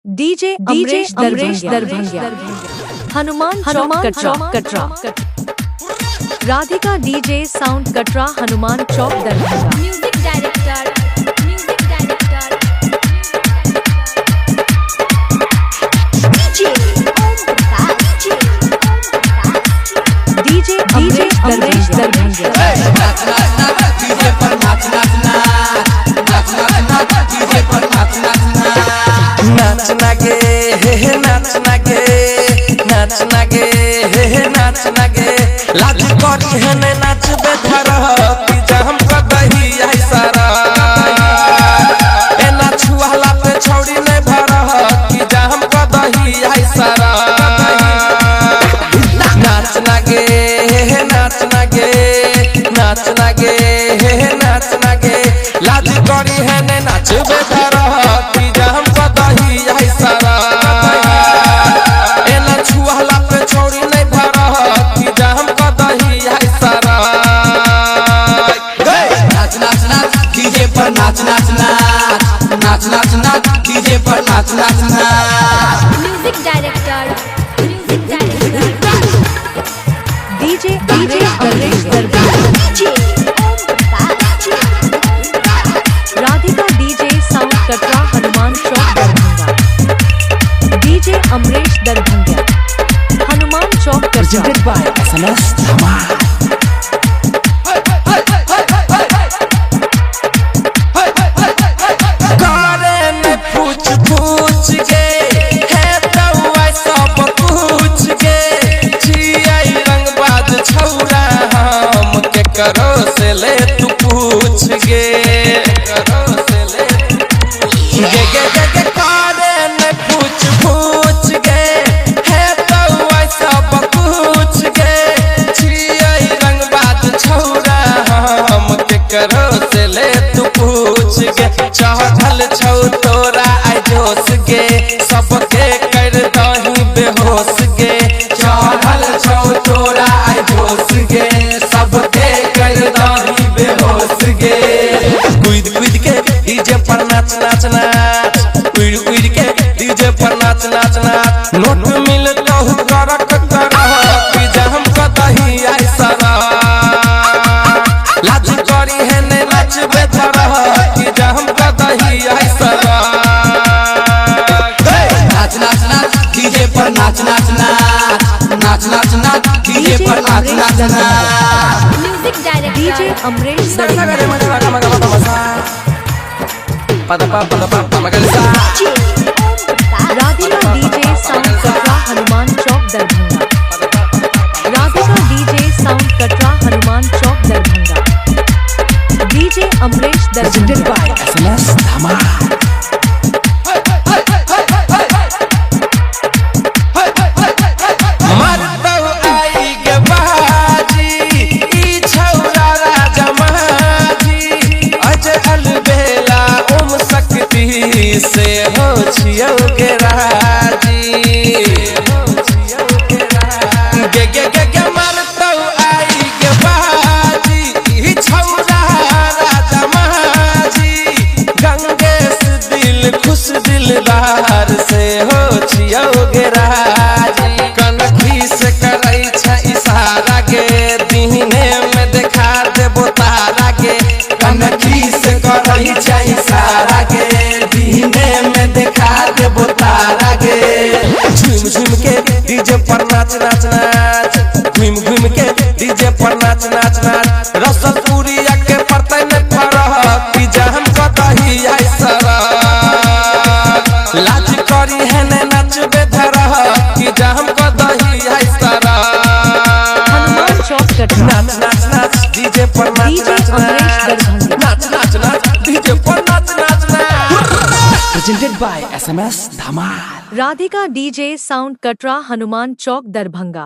DJ Amresh दरभंगिया हनुमान चौक कटरा Radhika DJ sound Katra Hanuman Chowk Darbhanga music director DJ Amresh Darbhangiya नाचना गे हे नाचना गे नाचना गे हे नाचना गे लाज करी है ने नाचबे धरह कि जम कदही आई सारा ए नाचुवाला पे छौड़ी ने भरह कि जम कदही आई सारा नाचना गे हे नाचना गे नाचना गे हे नाचना गे लाज करी है ने नाचबे धरह कि जम कदही आई सारा ए नाचुवाला पे छौड़ी ने भरह कि जम कदही आई सारा नाच नाच नाच डीजे पर नाच नाच नाच नाच नाच नाच डीजे पर नाच नाच नाच म्यूजिक डायरेक्टर डीजे अमरेश दरभंगिया Radhika DJ sound Katra Hanuman Chowk Darbhanga DJ Amresh दरभंगिया हनुमान चौक presented by SMS Dhamal करे में पूछ पूछ के है तौआ सब पूछ के छियै रंगबाज छौरा हम के करो से ले तू पूछ गे करो से ले गे गे गे गे करे में पूछ पूछ के है तौआ सब पूछ के छियै रंगबाज छौरा हम के करो से ले तू पूछ गे चढ़ल छौ तोरा आई जोश गे सबके कर दही बेहोश गे चढ़ल छौ तोरा आई जोश गे सबके कर दही बेहोश गे कूद कूद के डीजे पर नाच नाच नाच उड़ उड़ के डीजे पर नाच नाच नाच नोट मिल कहू करक करह कि जम कदही आई सारा लाज करी है ने नाचबे धरह कि जम कदही आई सारा नाच नाच नाच डीजे पर नाच नाच नाच नाच नाच नाच डीजे पर नाच नाच नाच म्यूजिक डीजे डायरेक्टर अमरेश दरभंगिया Radhika DJ sound Katra Hanuman Chowk Darbhanga Radhika DJ sound Katra Hanuman Chowk Darbhanga DJ Amresh presented by Darbhangiya SMS Dhamal मरतौ आई के बाजी ई छौरा राजा महाजी अजय अलबेला ओम शक्ति से हो छियौ के राजी गे गे गे गे मरतौ आई के बाजी ई छौरा राजा महाजी गंगेश दिल खुश दिलदार से हो छियौ के राजी कनखी से करै छ इशारा गे दीने में देखा देबो तारा गे कनखी से करै छ इशारा गे दीने में देखा देबो तारा गे झूम झूम के डीजे पर नाच नाच नाच घूम घूम के डीजे पर नाच नाच नाच रसलपुरिया के परतै में फरह कि जहम कदही आई सारा लाज करी है ने नाचबे धरह कि जहम कदही आई सारा हनुमान चौक कटरा नाच नाच नाच डीजे पर नाच डीजे नाच अमरेश नाच दरभंगिया नाच नाच नाच डीजे पर नाच नाच नाच presented by SMS Dhamal Radhika DJ sound Katra Hanuman Chowk Darbhanga